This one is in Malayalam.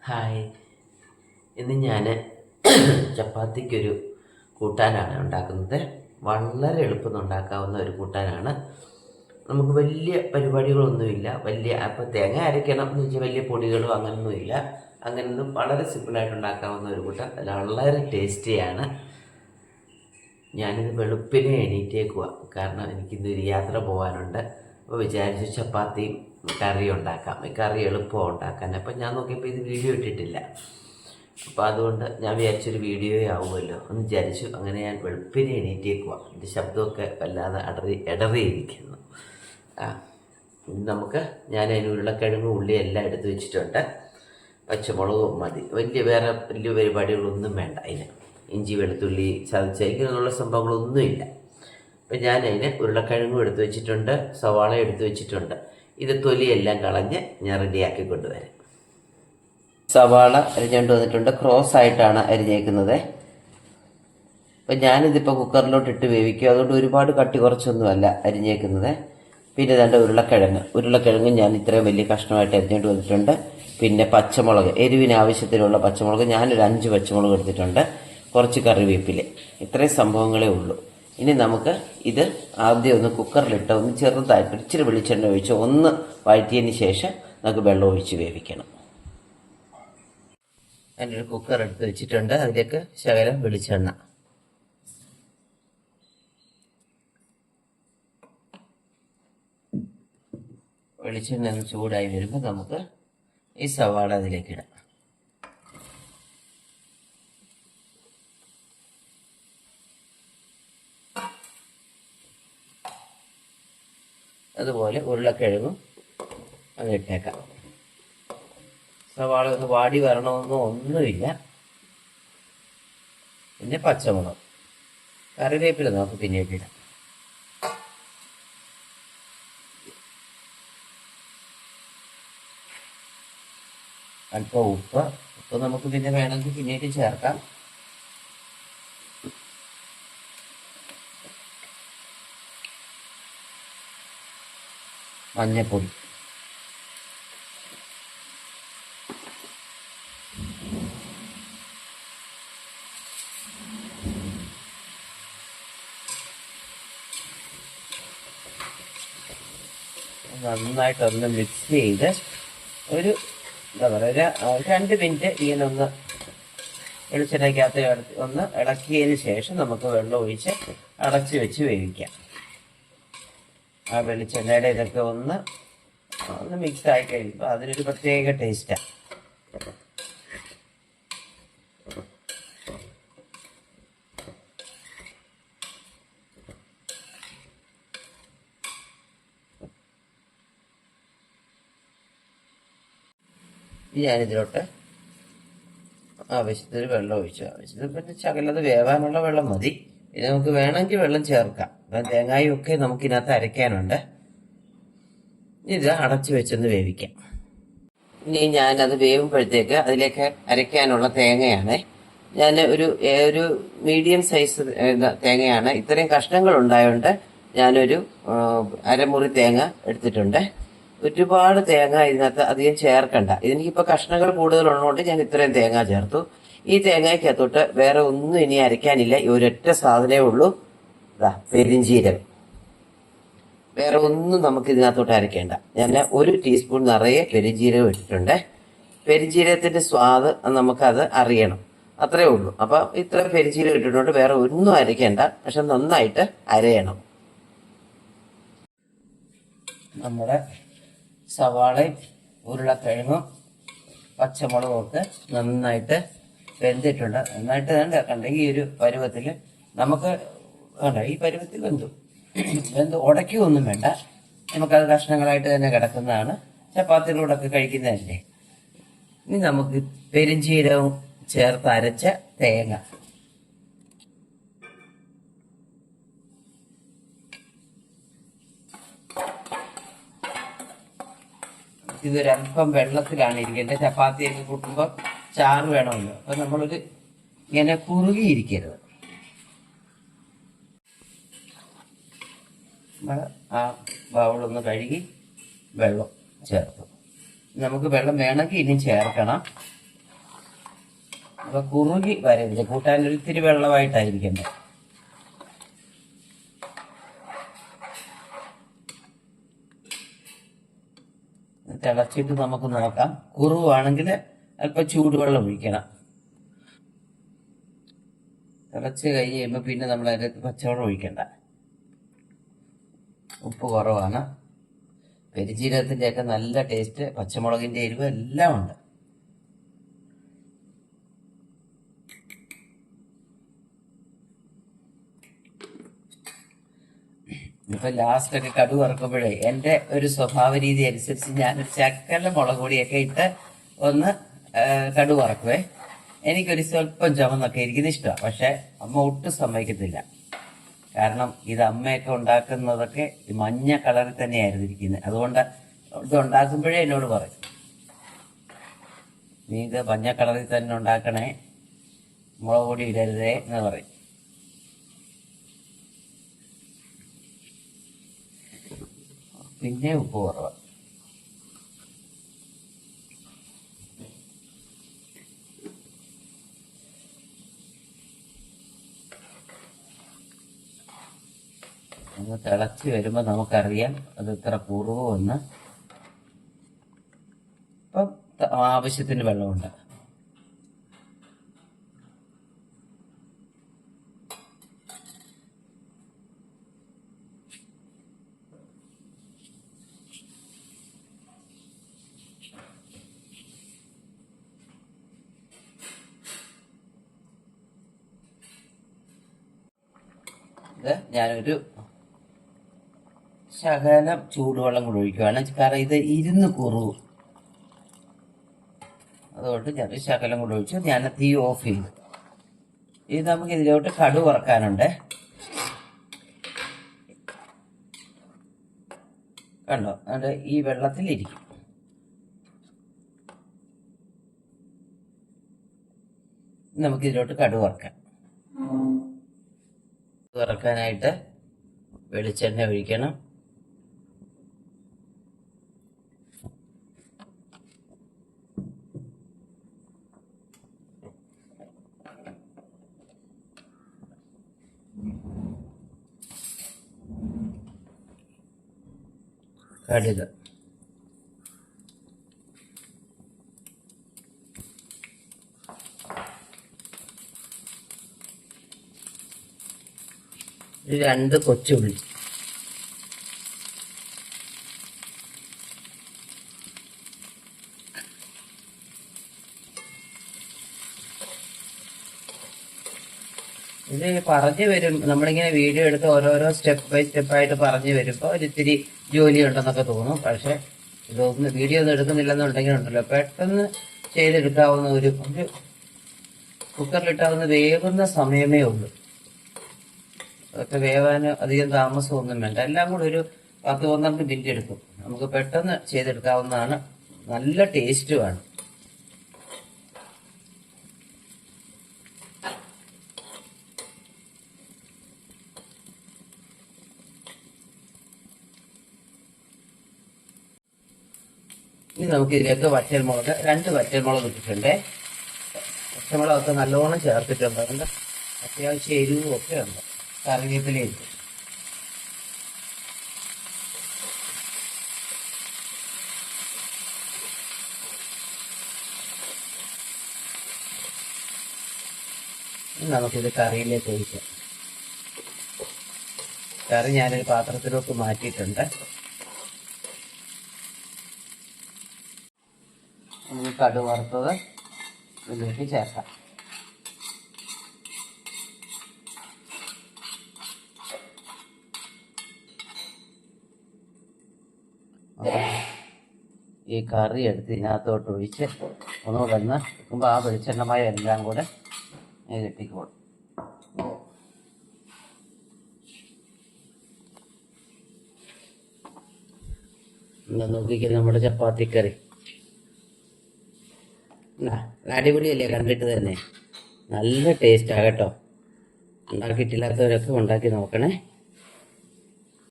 ഹായ്. ഇന്ന് ഞാൻ ചപ്പാത്തിക്കൊരു കൂട്ടാനാണ് ഉണ്ടാക്കുന്നത്. വളരെ എളുപ്പം ഉണ്ടാക്കാവുന്ന ഒരു കൂട്ടാനാണ്. നമുക്ക് വലിയ പരിപാടികളൊന്നുമില്ല. അപ്പോൾ തേങ്ങ അരയ്ക്കണം എന്ന് വെച്ചാൽ വലിയ പൊടികളോ അങ്ങനെയൊന്നുമില്ല. അങ്ങനെയൊന്നും വളരെ സിമ്പിളായിട്ട് ഉണ്ടാക്കാവുന്ന ഒരു കൂട്ടം. വളരെ ടേസ്റ്റിയാണ്. ഞാനിത് വെളുപ്പിനെ എണീറ്റേക്കുക. കാരണം എനിക്കിന്നൊരു യാത്ര പോകാനുണ്ട്. അപ്പോൾ വിചാരിച്ചു ചപ്പാത്തിയും കറി ഉണ്ടാക്കാം. ഈ കറി എളുപ്പമാണ് ഉണ്ടാക്കാൻ. അപ്പം ഞാൻ നോക്കിയപ്പോൾ ഇത് വീഡിയോ ഇട്ടിട്ടില്ല. അപ്പോൾ അതുകൊണ്ട് ഞാൻ വിചാരിച്ചൊരു വീഡിയോയെ ആവുമല്ലോ എന്ന് വിചാരിച്ചു. അങ്ങനെ ഞാൻ വെളുപ്പിനെ എണീറ്റേക്കുക. എൻ്റെ ശബ്ദമൊക്കെ വല്ലാതെ ഇടറിയിരിക്കുന്നു. ഞാൻ അതിന് ഉരുളക്കിഴങ്ങും ഉള്ളി എല്ലാം എടുത്ത് വെച്ചിട്ടുണ്ട്. പച്ചമുളകും മതി. വലിയ പരിപാടികളൊന്നും വേണ്ട അതിന്. ഇഞ്ചി വെളുത്തുള്ളി ചതച്ച ഇങ്ങനെയുള്ള സംഭവങ്ങളൊന്നുമില്ല. അപ്പം ഞാൻ അതിന് ഉരുളക്കിഴങ്ങും എടുത്ത് വെച്ചിട്ടുണ്ട്, സവാള എടുത്ത് വെച്ചിട്ടുണ്ട്. ഇത് തൊലിയെല്ലാം കളഞ്ഞ് ഞാൻ റെഡിയാക്കി കൊണ്ടുവരാം. സവാള അരിഞ്ഞുകൊണ്ട് വന്നിട്ടുണ്ട്. ക്രോസ് ആയിട്ടാണ് അരിഞ്ഞേക്കുന്നത്. അപ്പം ഞാനിതിപ്പോൾ കുക്കറിലോട്ടിട്ട് വേവിക്കും. അതുകൊണ്ട് ഒരുപാട് കട്ടി കുറച്ചൊന്നുമല്ല അരിഞ്ഞേക്കുന്നത്. പിന്നെ രണ്ട് ഉരുളക്കിഴങ്ങ് ഞാൻ ഇത്രയും വലിയ കഷ്ണമായിട്ട് അരിഞ്ഞുകൊണ്ട് വന്നിട്ടുണ്ട്. പിന്നെ പച്ചമുളക്, എരിവിന് ആവശ്യത്തിനുള്ള പച്ചമുളക് ഞാനൊരു 5 പച്ചമുളക് എടുത്തിട്ടുണ്ട്. കുറച്ച് കറിവേപ്പില. ഇത്രയും സംഭവങ്ങളേ ഉള്ളൂ. ഇനി നമുക്ക് ഇത് ആദ്യം ഒന്ന് കുക്കറിലിട്ട് ഒന്ന് ചെറുതായിട്ട് ഇച്ചിരി വെളിച്ചെണ്ണ ഒഴിച്ച് ഒന്ന് വഴറ്റിയതിന് ശേഷം നമുക്ക് വെള്ളം ഒഴിച്ച് വേവിക്കണം. അതിനൊരു കുക്കർ എടുത്ത് വെച്ചിട്ടുണ്ട്. അതിലേക്ക് ശകലം വെളിച്ചെണ്ണ. വെളിച്ചെണ്ണ ഒന്ന് ചൂടായി വരുമ്പോൾ നമുക്ക് ഈ സവാള അതിലേക്ക് ഇടാം. അതുപോലെ ഉരുളക്കിഴങ്ങും അങ്ങിട്ടേക്കാം. സവാള ഒന്ന് വാടി വരണമെന്നോ ഒന്നുമില്ല. പിന്നെ പച്ചമുളക്, കറിവേപ്പില നമുക്ക് പിന്നീട് ഇടാം. അല്പം ഉപ്പ് നമുക്ക് പിന്നെ വേണമെങ്കിൽ പിന്നീട് ചേർക്കാം. മഞ്ഞപ്പൊടി, നന്നായിട്ടൊന്ന് മിക്സ് ചെയ്ത് ഒരു 2 മിനിറ്റ് ഇങ്ങനെ ഒന്ന് വെളിച്ചെണ്ണയ്ക്കകത്ത് ഒന്ന് ഇളക്കിയതിന് ശേഷം നമുക്ക് വെള്ളം ഒഴിച്ച് അടച്ച് വെച്ച് വേവിക്കാം. ആ വെളിച്ചെണ്ണയുടെ ഇതൊക്കെ ഒന്ന് മിക്സ് ആയി കഴിയുമ്പോൾ അതിനൊരു പ്രത്യേക ടേസ്റ്റാണ്. ഞാനിതിലോട്ട് ആവശ്യത്തിന് വെള്ളം ഒഴിച്ചു. പിന്നെ ശകലത് വേവാനുള്ള വെള്ളം മതി. ഇനി നമുക്ക് വേണമെങ്കിൽ വെള്ളം ചേർക്കാം. അപ്പം തേങ്ങായും ഒക്കെ നമുക്കിതിനകത്ത് അരയ്ക്കാനുണ്ട്. ഇത് അടച്ചു വെച്ചൊന്ന് വേവിക്കാം. ഇനി ഞാനത് വേവുമ്പോഴത്തേക്ക് അതിലേക്ക് അരയ്ക്കാനുള്ള തേങ്ങയാണ്. ഞാൻ ഒരു മീഡിയം സൈസ് തേങ്ങയാണ്. ഇത്രയും കഷ്ണങ്ങൾ ഉണ്ടായതുകൊണ്ട് ഞാനൊരു അരമുറി തേങ്ങ എടുത്തിട്ടുണ്ട്. ഒരുപാട് തേങ്ങ ഇതിനകത്ത് അധികം ചേർക്കണ്ട. ഇതിനിപ്പോൾ കഷ്ണങ്ങൾ കൂടുതലുള്ളതുകൊണ്ട് ഞാൻ ഇത്രയും തേങ്ങ ചേർത്തു. ഈ തേങ്ങയ്ക്കകത്തോട്ട് വേറെ ഒന്നും ഇനി അരയ്ക്കാനില്ല. ഈ ഒരൊറ്റ സാധനമേ ഉള്ളൂ, പെരിഞ്ചീരകം. വേറെ ഒന്നും നമുക്ക് ഇതിനകത്തോട്ട് അരയ്ക്കേണ്ട. ഞാൻ 1 ടീസ്പൂൺ നിറയെ പെരിഞ്ചീരകം ഇട്ടിട്ടുണ്ട്. പെരിഞ്ചീരകത്തിന്റെ സ്വാദ് നമുക്കത് അറിയണം, അത്രേ ഉള്ളൂ. അപ്പൊ ഇത്ര പെരിഞ്ചീരകം ഇട്ടിട്ടുണ്ട്. വേറെ ഒന്നും അരയ്ക്കേണ്ട, പക്ഷെ നന്നായിട്ട് അരയണം. നമ്മുടെ സവാളയും ഉരുളക്കിഴങ്ങും പച്ചമുളകും ഒക്കെ നന്നായിട്ട് വെന്തിട്ടുണ്ട്. നന്നായിട്ട് കണ്ട ഈ ഒരു പരുവത്തിൽ നമുക്ക് ഈ പരുവത്തിൽ വെന്ത് ഉടയ്ക്കൊന്നും വേണ്ട. നമുക്കത് കഷ്ണങ്ങളായിട്ട് തന്നെ കിടക്കുന്നതാണ്. ചപ്പാത്തികളോടൊക്കെ കഴിക്കുന്നതല്ലേ. ഇനി നമുക്ക് പെരിഞ്ചീരവും ചേർത്ത് അരച്ച തേങ്ങ, ഇതൊരല്പം വെള്ളത്തിലാണ് ഇരിക്കേണ്ടത്. ചപ്പാത്തിയൊക്കെ കൂട്ടുമ്പോൾ ചാറ് വേണമല്ലോ. അപ്പൊ നമ്മളൊരു ഇങ്ങനെ കുറുകിയിരിക്കരുത്. ആ ബൗളൊന്ന് കഴുകി വെള്ളം ചേർത്തു. നമുക്ക് വെള്ളം വേണമെങ്കിൽ ഇനിയും ചേർക്കണം. അപ്പൊ കുറുകി വരരുത്, കൂട്ടാൻ ഒരിത്തിരി വെള്ളമായിട്ടായിരിക്കണ്ടേ. തിളച്ചിട്ട് നമുക്ക് നോക്കാം. കുറുവാണെങ്കിൽ അല്പം ചൂടുവെള്ളം ഒഴിക്കണം. തിളച്ച് കഴിഞ്ഞ് കഴിയുമ്പോൾ പിന്നെ നമ്മൾ അതിലേക്ക് പച്ചവെള്ളം ഒഴിക്കണ്ട. ഉപ്പ് കുറവാണ്. പെരുജീരകത്തിൻ്റെ ഒക്കെ നല്ല ടേസ്റ്റ്, പച്ചമുളകിൻ്റെ എരിവ് എല്ലാം ഉണ്ട്. ഇപ്പൊ ലാസ്റ്റൊക്കെ കടുക് വറക്കുമ്പോഴേ എൻ്റെ ഒരു സ്വഭാവ രീതി അനുസരിച്ച് ഞാനൊരു ശകലം മുളക് പൊടിയൊക്കെ ഇട്ട് ഒന്ന് കടുക് വറക്കുവേ. എനിക്കൊരു സ്വല്പം ചുമന്നൊക്കെ ഇരിക്കുന്ന ഇഷ്ടമാണ്. പക്ഷെ അമ്മ ഒട്ടും സമ്മതിക്കത്തില്ല. കാരണം ഇത് അമ്മയൊക്കെ ഉണ്ടാക്കുന്നതൊക്കെ മഞ്ഞ കളറിൽ തന്നെയായിരുന്നു ഇരിക്കുന്നത്. അതുകൊണ്ട് ഇത് ഉണ്ടാക്കുമ്പോഴേ എന്നോട് പറയും, നീ ഇത് മഞ്ഞ കളറിൽ തന്നെ ഉണ്ടാക്കണേ, മുളക് പൊടി ഇടരുതേ എന്ന് പറയും. പിന്നെ ഉപ്പ് കുറവാണ്. ഒന്ന് തിളച്ച് വരുമ്പോൾ നമുക്കറിയാം അത് ഇത്ര പൂർവ്വമെന്ന്. ഇപ്പം ആവശ്യത്തിന് വെള്ളമുണ്ട്. ഇത് ഞാനൊരു ശകലം ചൂടുവെള്ളം കൂടി ഒഴിക്കുകയാണ്. കാരണം ഇത് ഇരുന്ന് കുറുവും. അതുകൊണ്ട് ഞാൻ ശകലം കൂടി ഒഴിച്ചു. ഞാൻ തീ ഓഫ് ചെയ്തു. ഇത് നമുക്ക് ഇതിലോട്ട് കടുക് വറക്കാനുണ്ട്. കണ്ടോ, അത് ഈ വെള്ളത്തിലിരിക്കും. നമുക്കിതിലോട്ട് കടുക് വറക്കാം. വറക്കാനായിട്ട് വെളിച്ചെണ്ണ ഒഴിക്കണം. കടുക്, ഒരു 2 കൊച്ചുള്ളി, ഇത് പറഞ്ഞു വരും. നമ്മളിങ്ങനെ വീഡിയോ എടുത്ത് ഓരോരോ സ്റ്റെപ്പ് ബൈ സ്റ്റെപ്പായിട്ട് പറഞ്ഞു വരുമ്പോൾ ഒരിത്തിരി ജോലി ഉണ്ടെന്നൊക്കെ തോന്നും. പക്ഷെ ഇതൊന്നും വീഡിയോ ഒന്നും എടുക്കുന്നില്ലെന്നുണ്ടെങ്കിൽ ഉണ്ടല്ലോ, പെട്ടെന്ന് ചെയ്തെടുക്കാവുന്ന ഒരു കുക്കറിലിട്ടാവുന്ന വേകുന്ന സമയമേ ഉള്ളൂ. അതൊക്കെ വേവാൻ അധികം താമസമൊന്നും വേണ്ട. എല്ലാം കൂടെ ഒരു 10-12 മിനിറ്റ് എടുക്കും. നമുക്ക് പെട്ടെന്ന് ചെയ്തെടുക്കാവുന്നതാണ്. നല്ല ടേസ്റ്റുമാണ്. ഇനി നമുക്ക് ഇതിലേക്ക് വറ്റൽമുളക്, 2 വറ്റൽമുളക് ഇട്ടിട്ടുണ്ട്. പച്ചമുളകൊക്കെ നല്ലോണം ചേർത്തിട്ടുണ്ട്. അതുകൊണ്ട് അത്യാവശ്യം എരിവും ഒക്കെ ഉണ്ട്. കറിവേപ്പിലയിട്ട് നമുക്കിത് കറിയിലേക്ക് ഒഴിക്കാം. കറി ഞാനൊരു പാത്രത്തിലോട്ട് മാറ്റിയിട്ടുണ്ട്. നമുക്ക് കടുക് വറുത്തത് ഇതിലേക്ക് ചേർക്കാം. ഈ കറി എടുത്ത് ഇതിനകത്തോട്ട് ഒഴിച്ച് ഒന്നുകൂടെ ഒന്ന് വെക്കുമ്പോൾ ആ വെളിച്ചെണ്ണമായ എല്ലാം കൂടെ കെട്ടിക്കോളും. നോക്കിക്കറി നമ്മുടെ ചപ്പാത്തിക്കറി അടിപൊളിയല്ലേ, കണ്ടിട്ട് തന്നെ നല്ല ടേസ്റ്റാണ് കേട്ടോ. ഉണ്ടാക്കിയിട്ടില്ലാത്തവരൊക്കെ ഉണ്ടാക്കി നോക്കണേ.